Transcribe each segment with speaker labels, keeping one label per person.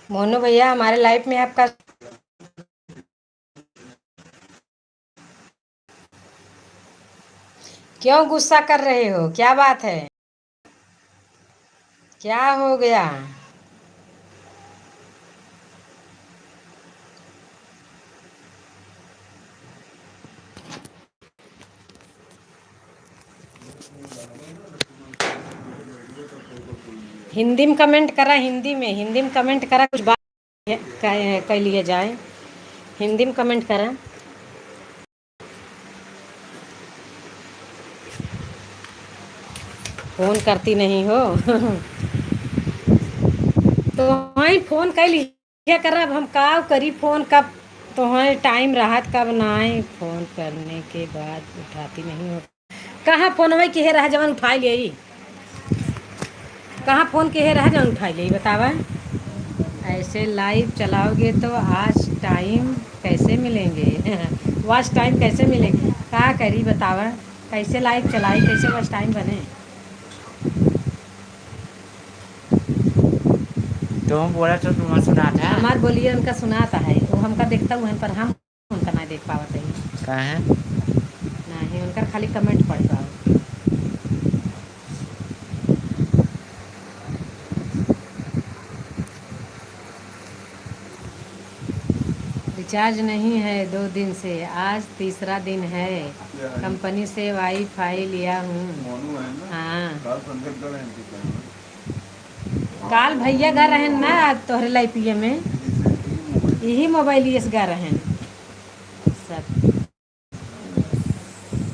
Speaker 1: मोनू भैया, हमारे लाइफ में आपका क्यों गुस्सा कर रहे हो? क्या बात है? क्या हो गया? हिंदी में कमेंट करा, हिंदी में कमेंट करा, कुछ बात कह लिए जाए। हिंदी में कमेंट करा। फोन करती नहीं हो। तो वहीं फोन कर लीजिए करब हम का करी फोन कब। तो वहीं टाइम राहत कब ना आए फोन करने के बाद उठाती नहीं हो। कहाँ फोन वही के रहा जवन उठाई ले? कहाँ फोन के रहा जवन उठाई ले बतावा। ऐसे लाइव चलाओगे तो आज टाइम कैसे मिलेंगे? वॉच टाइम कैसे मिलेंगे? क्या करी बतावा। कैसे लाइव चलाई, कैसे वॉच टाइम बने?
Speaker 2: तुम बोला तो तुम्हें सुना था।
Speaker 1: हमार बोलिए उनका सुनाता है, वो हमका देखता हुआ पर हम उनका नहीं देख पावत है।
Speaker 2: कहा है?
Speaker 1: नहीं, उनका खाली कमेंट पढ़ पाओ। रिचार्ज नहीं है 2 दिन से, आज तीसरा दिन है। कंपनी से वाईफाई लिया हूँ। हाँ, काल भैया गा रहे ना तोहरे लाइपिए में। यही मोबाइल गा रहे सब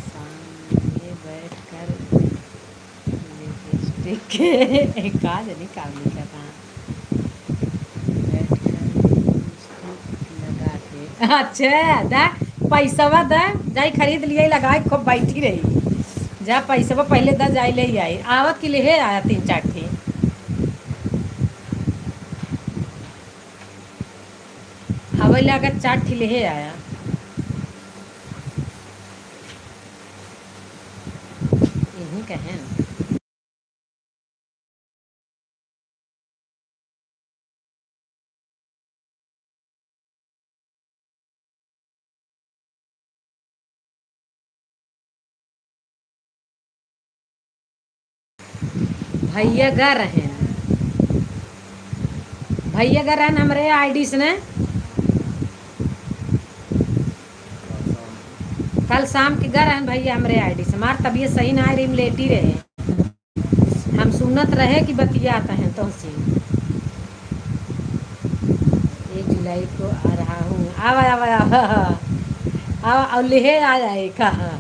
Speaker 1: सामने बैठ कर लिपस्टिक के काज नहीं काम लिखा था। बैठ कर लिपस्टिक लगा के अच्छा दा पैसा दा जाई खरीद लिए लगा खूब बैठी रही। जा पैसा पहले दा जाई ले आई आवत के लिए आया 3-4 ठी। हवा लगा 4 ठी ले आया। यही कहें भैया गा रहे हैं। भैया गा रहे हैं हमारे आईडी से ने। कल शाम के गा रहे हैं भैया हमारे आईडी से। हमार तबीयत सही ना है, लेटी रहे। हम सुनत रहे कि बतियाता है तो से 1 जुलाई को आ रहा हूँ। आवा आवा आवा आवा और ले आ जाए कहा।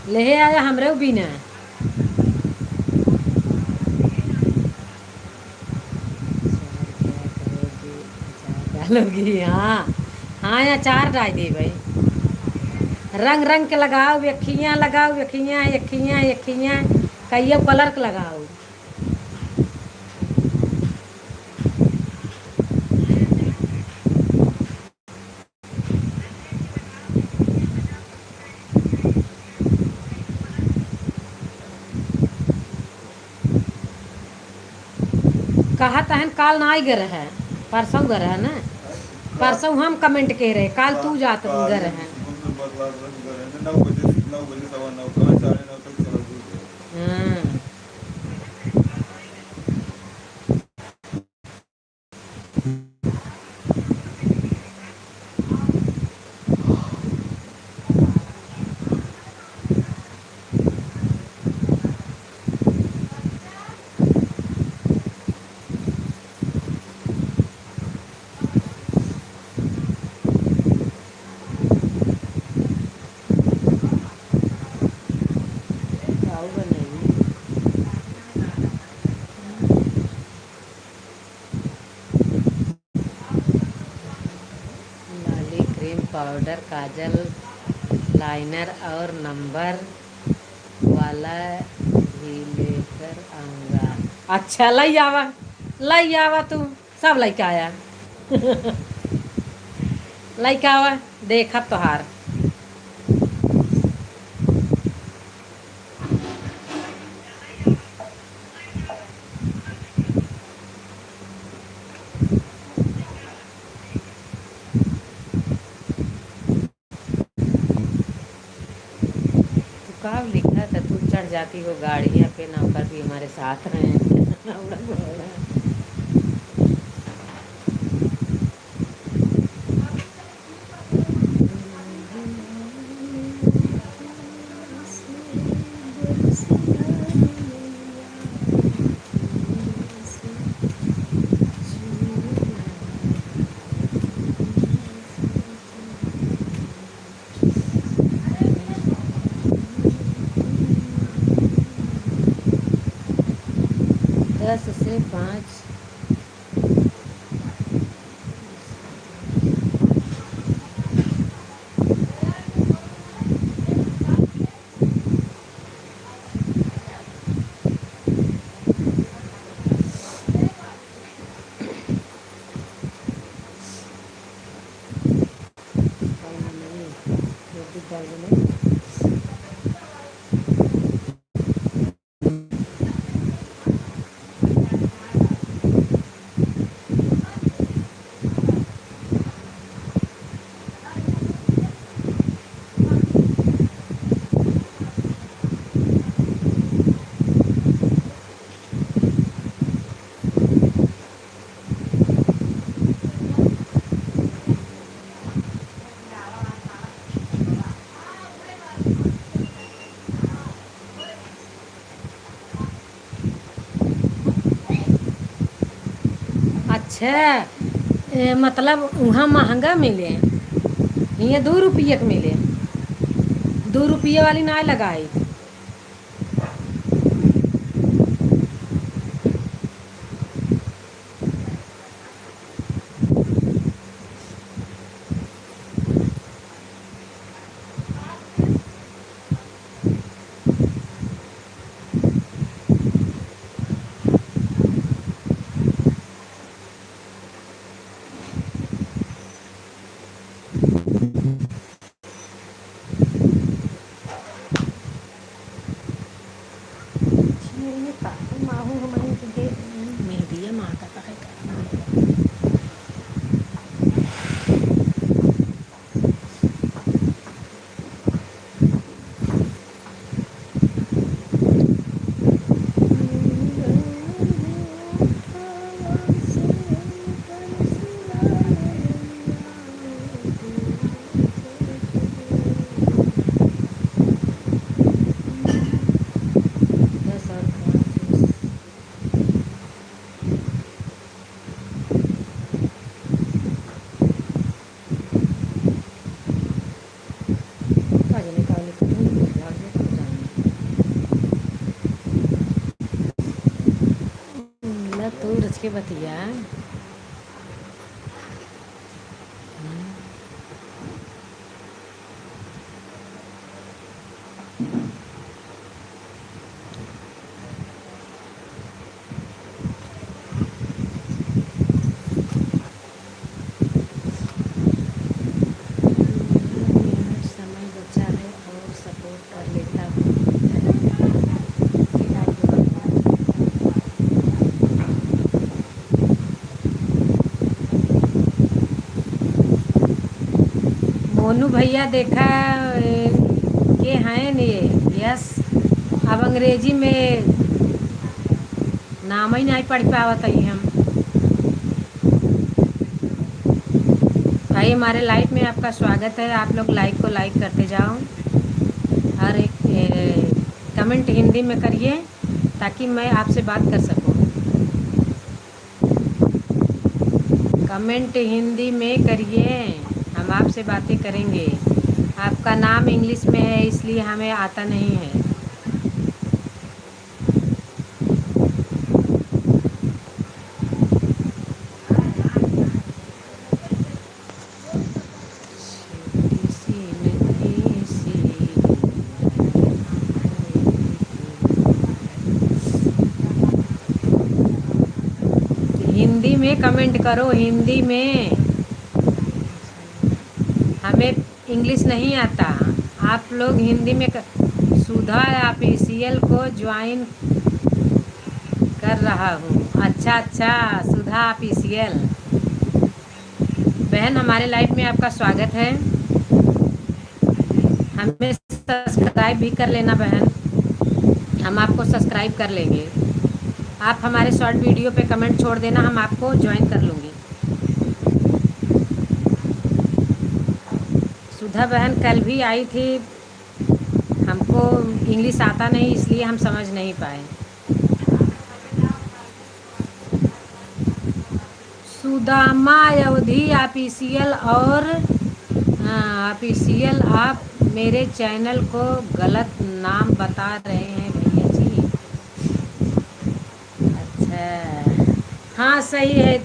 Speaker 1: ले आया हमरे बिना। डालोगी? हाँ हाँ, अचार डाल दे भाई। रंग रंग के लगाओ, लगाओ यखियाँ कईयो कलर के लगाओ। कहा तहन काल ना आई गर है, परसों गर है ना। परसों हम कमेंट कह रहे, काल तू जात गर है। हाँ, खाऊ बनेगी। लाली क्रीम पाउडर काजल लाइनर और नंबर वाला भी लेकर आऊँगा। अच्छा लई आवा तू। सब लइका आया। लइका आवा देखब तोहार। कब लिखा था तू चढ़ जाती हो गाड़ियाँ पे, नौकर भी हमारे साथ रहे उड़ा घोड़ा। दस से पाँच। अच्छा मतलब वहाँ महंगा मिले, ये 2 रुपये के मिले, 2 रुपये वाली ना लगाई। तू रच के बतिया। समय बचा है और सपोर्ट कर लेता हूँ। मोनू भैया देखा के हैं ये, यस। अब अंग्रेजी में नाम ही नहीं पढ़ पावत ही हम। भाई हमारे लाइव में आपका स्वागत है, आप लोग लाइक को लाइक करते जाओ और एक कमेंट हिंदी में करिए ताकि मैं आपसे बात कर सकूं। कमेंट हिंदी में करिए, हम आपसे बातें करेंगे। आपका नाम इंग्लिश में है इसलिए हमें आता नहीं है। हिंदी में कमेंट करो, हिंदी में। हमें इंग्लिश नहीं आता, आप लोग हिंदी में सुधा ऑफिशियल को ज्वाइन कर रहा हूँ। अच्छा अच्छा, सुधा ऑफिशियल बहन हमारे लाइफ में आपका स्वागत है। हमें सब्सक्राइब भी कर लेना बहन, हम आपको सब्सक्राइब कर लेंगे। आप हमारे शॉर्ट वीडियो पे कमेंट छोड़ देना, हम आपको ज्वाइन कर लूँगी। सुधा बहन कल भी आई थी, हमको इंग्लिश आता नहीं इसलिए हम समझ नहीं पाए। सुदामा अवधि ऑफिशियल और ऑफिशियल, आप मेरे चैनल को गलत नाम बता रहे हैं भैया जी। अच्छा, हाँ सही है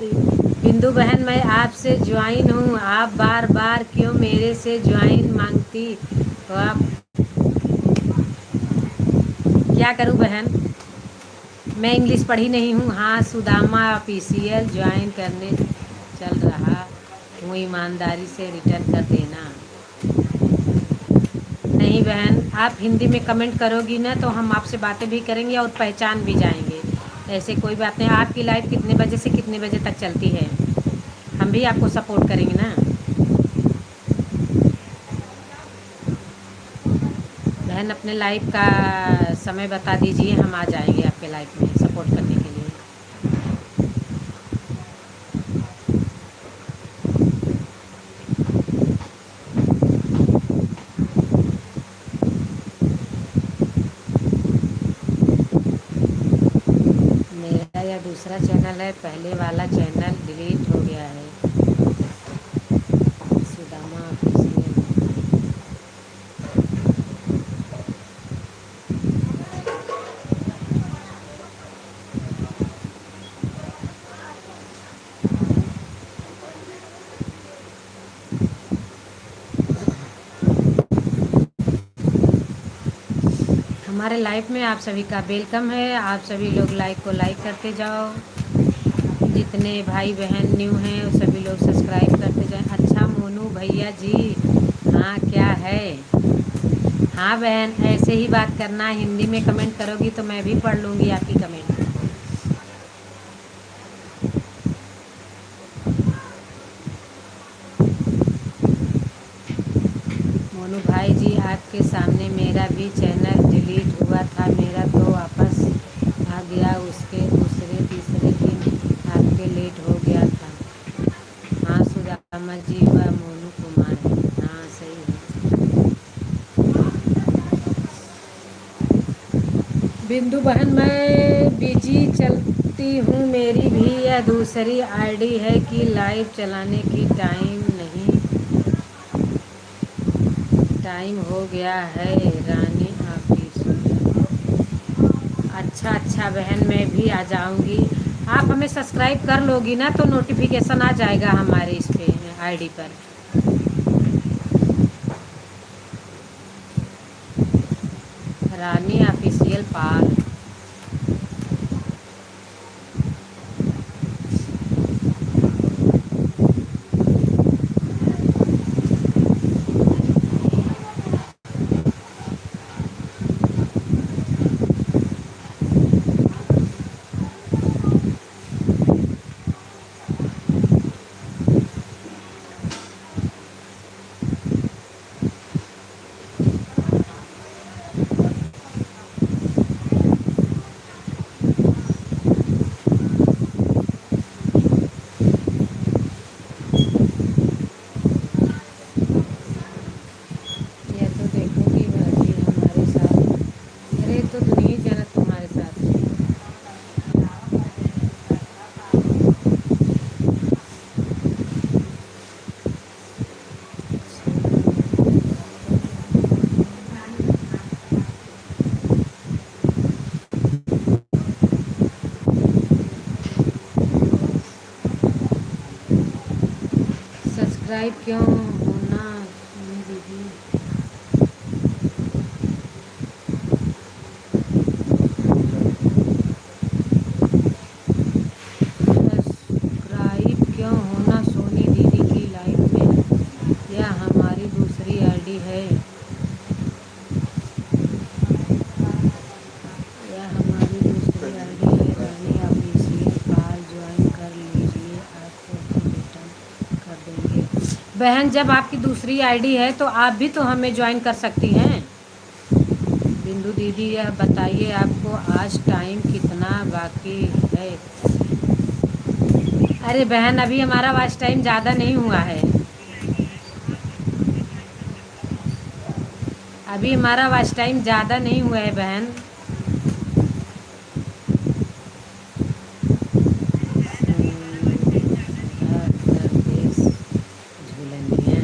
Speaker 1: बिंदु बहन, मैं आपसे ज्वाइन हूँ, आप बार बार क्यों मेरे से ज्वाइन मांगती तो आप क्या करूँ बहन, मैं इंग्लिश पढ़ी नहीं हूँ। हाँ सुदामा ऑफिशियल ज्वाइन करने चल रहा हूँ, ईमानदारी से रिटर्न कर देना। नहीं बहन, आप हिंदी में कमेंट करोगी ना तो हम आपसे बातें भी करेंगे और पहचान भी जाएंगे। ऐसे कोई बात नहीं। आपकी लाइफ कितने बजे से कितने बजे तक चलती है, हम भी आपको सपोर्ट करेंगे ना। बहन अपने लाइफ का समय बता दीजिए, हम आ जाएंगे आपके लाइफ में सपोर्ट करने के लिए। मेरा यह दूसरा चैनल है, पहले वाला चैनल डिलीट हो गया है। सुदामा ऑफिशियल। हमारे लाइफ में आप सभी का वेलकम है। आप सभी लोग लाइक को लाइक करते जाओ, जितने भाई बहन न्यू हैं वो सभी लोग सब्सक्राइब करते जाएं। अच्छा मोनू भैया जी, हाँ क्या है। हाँ बहन, ऐसे ही बात करना, हिंदी में कमेंट करोगी तो मैं भी पढ़ लूँगी आपकी कमेंट। मोनू भाई जी, आपके सामने मेरा भी चैनल डिलीट हुआ था, मेरा तो वापस आ गया, उसके दूसरे तीसरे दिन आपके लेट हो गया था। हाँ सुदामा जी व मोनू कुमार है, हाँ सही है। बिंदु बहन मैं बिजी चलती हूँ, मेरी भी यह दूसरी आईडी है कि लाइव चलाने की टाइम हो गया है रानी ऑफिस। अच्छा अच्छा बहन, मैं भी आ जाऊंगी। आप हमें सब्सक्राइब कर लोगी ना तो नोटिफिकेशन आ जाएगा हमारे इस पे आईडी पर। रानी ऑफिशियल पाल। ये तो देखोगी भाभी हमारे साथ, अरे तो नहीं जाना तुम्हारे साथ। सब्सक्राइब क्यों होना सुनी दीदी। सब्सक्राइब क्यों होना सोनी दीदी की लाइफ में, यह हमारी दूसरी आईडी है, यह हमारी दूसरी आईडी है रानी ऑफिशियल पाल, ज्वाइन कर लीजिए, आपको हम रिटर्न कर देंगे। बहन जब आपकी दूसरी आईडी है तो आप भी तो हमें ज्वाइन कर सकती हैं। बिंदु दीदी यह बताइए आपको आज टाइम कितना बाकी है। अरे बहन अभी हमारा वॉच टाइम ज़्यादा नहीं हुआ है। अभी हमारा वॉच टाइम ज़्यादा नहीं हुआ है बहन। झूलनिया।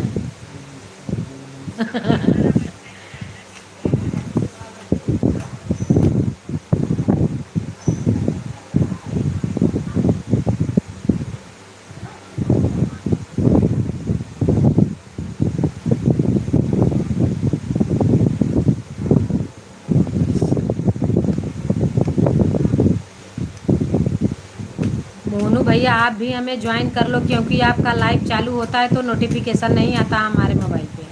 Speaker 1: मोनू भैया आप भी हमें ज्वाइन कर लो क्योंकि आपका लाइव चालू होता है तो नोटिफिकेशन नहीं आता हमारे मोबाइल पे।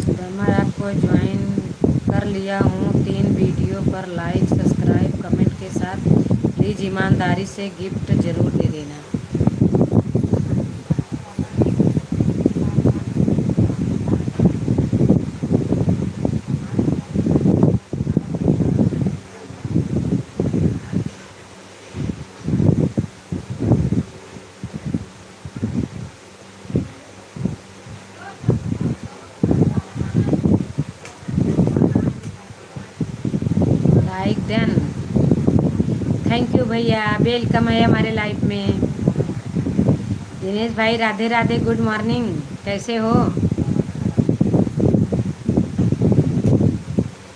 Speaker 1: सुदामा आपको ज्वाइन कर लिया हूँ 3 वीडियो पर लाइक सब्सक्राइब कमेंट के साथ प्लीज़ ईमानदारी से गिफ्ट ज़रूर दे देना। Like then. थैंक यू भैया वेलकम है हमारे लाइफ में। दिनेश भाई राधे राधे गुड मॉर्निंग कैसे हो।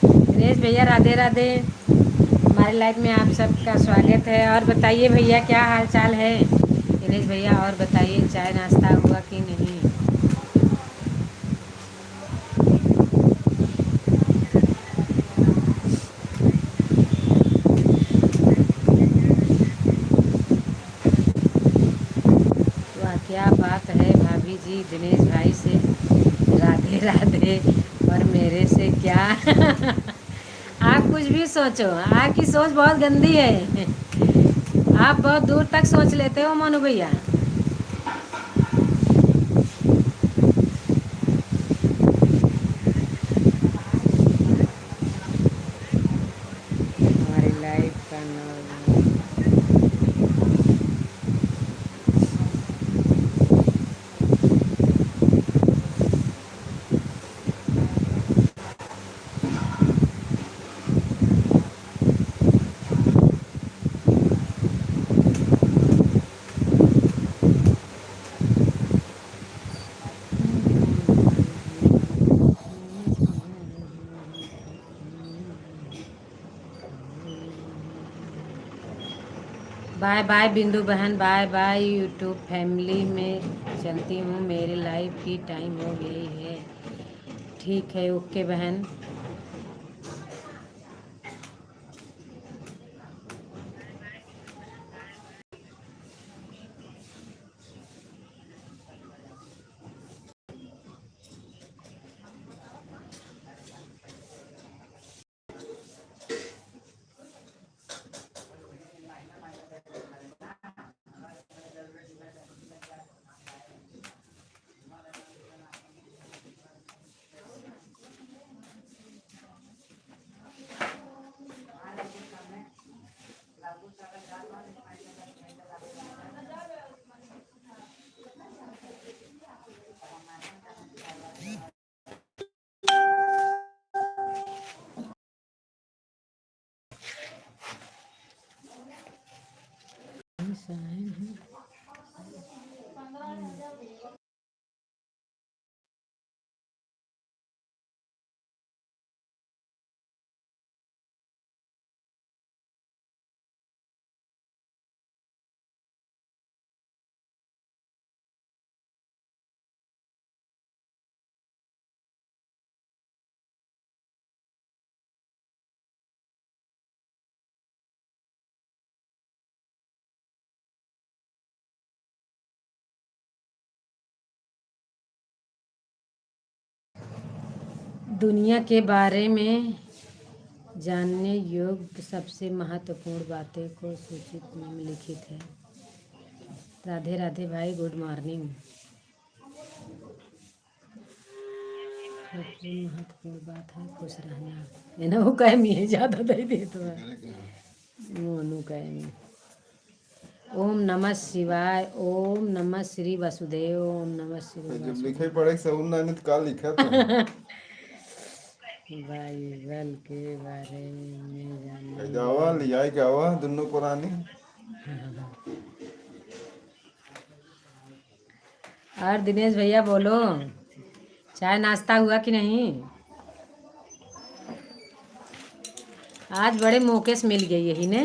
Speaker 1: दिनेश भैया राधे राधे। हमारे लाइफ में आप सबका स्वागत है। और बताइए भैया क्या हाल चाल है। दिनेश भैया और बताइए चाय नाश्ता हुआ कि नहीं। वाह क्या बात है भाभी जी दिनेश भाई से राधे राधे और मेरे से क्या। आप कुछ भी सोचो आपकी सोच बहुत गंदी है। आप बहुत दूर तक सोच लेते हो मोनू भैया। हमारी लाइफ का नाम बाय बाय बिंदु बहन बाय बाय यूट्यूब फैमिली में चलती हूँ मेरी लाइफ की टाइम हो गई है। ठीक है ओके बहन। दुनिया के बारे में जानने योग्य सबसे महत्वपूर्ण बातें को सूचित निम्नलिखित है। राधे राधे भाई, गुड मॉर्निंग। सबसे महत्वपूर्ण बात है खुश रहना। ये ना वो कहे मैं ज़्यादा दे दे तो मोनू कहे मैं। ओम नमः शिवाय, ओम नमः श्री वसुदेव, ओम नमः श्री
Speaker 3: जब
Speaker 1: वासुदेव।
Speaker 3: लिखे पढ़े सऊन नानी तो का लिखा था
Speaker 1: बाइबल के बारे में जानने
Speaker 3: जावा लिया गावा दोनों कुरानी।
Speaker 1: और दिनेश भैया बोलो, चाय नाश्ता हुआ कि नहीं? आज बड़े मौके से मिल गई यही ने,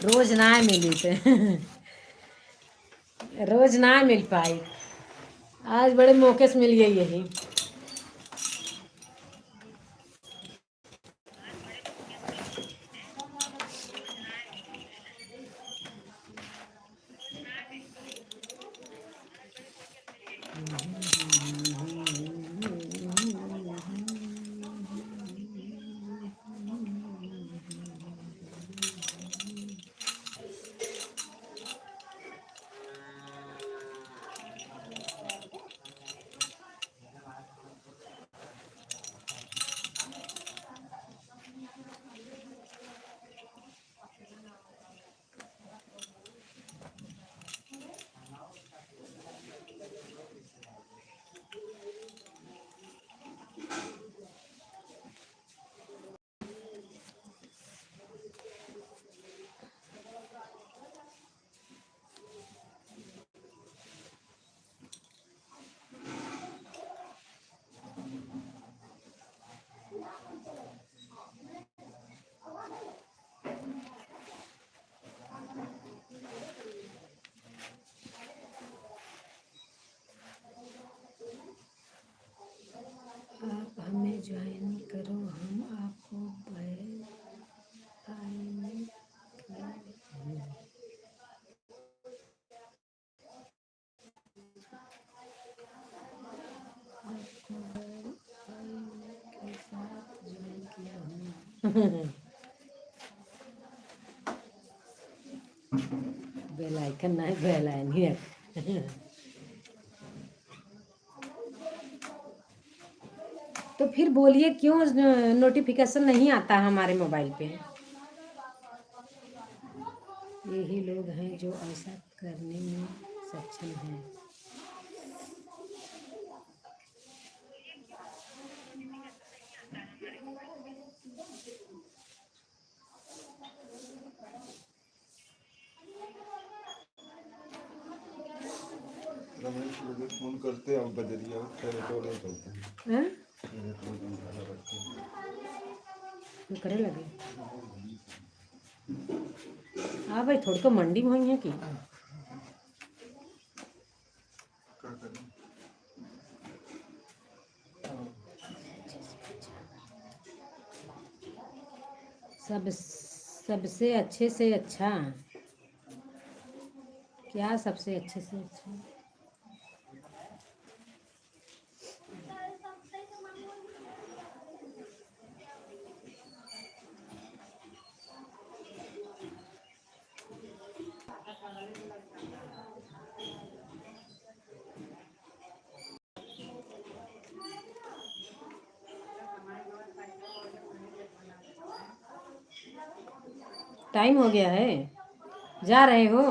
Speaker 1: रोज ना मिली थे रोज ना मिल पाई, आज बड़े मौके से मिल गई यही। आप हमें ज्वाइन करो, हम आपको के साथ ज्वाइन किया हूँ बेल आइकन नहीं, बेल आइकन तो फिर बोलिए क्यों नोटिफिकेशन नहीं आता हमारे मोबाइल पे? यही लोग हैं जो ऐसा करने में सक्षम हैं।
Speaker 3: रमेश मुझे फोन करते अब बजरिया तो नहीं चलते
Speaker 1: हैं?
Speaker 3: हैं
Speaker 1: करे लगे हाँ भाई, थोड़ी तो मंडी में हुई है कि सब सबसे अच्छे से अच्छा क्या? सबसे अच्छे से अच्छा टाइम हो गया है, जा रहे हो?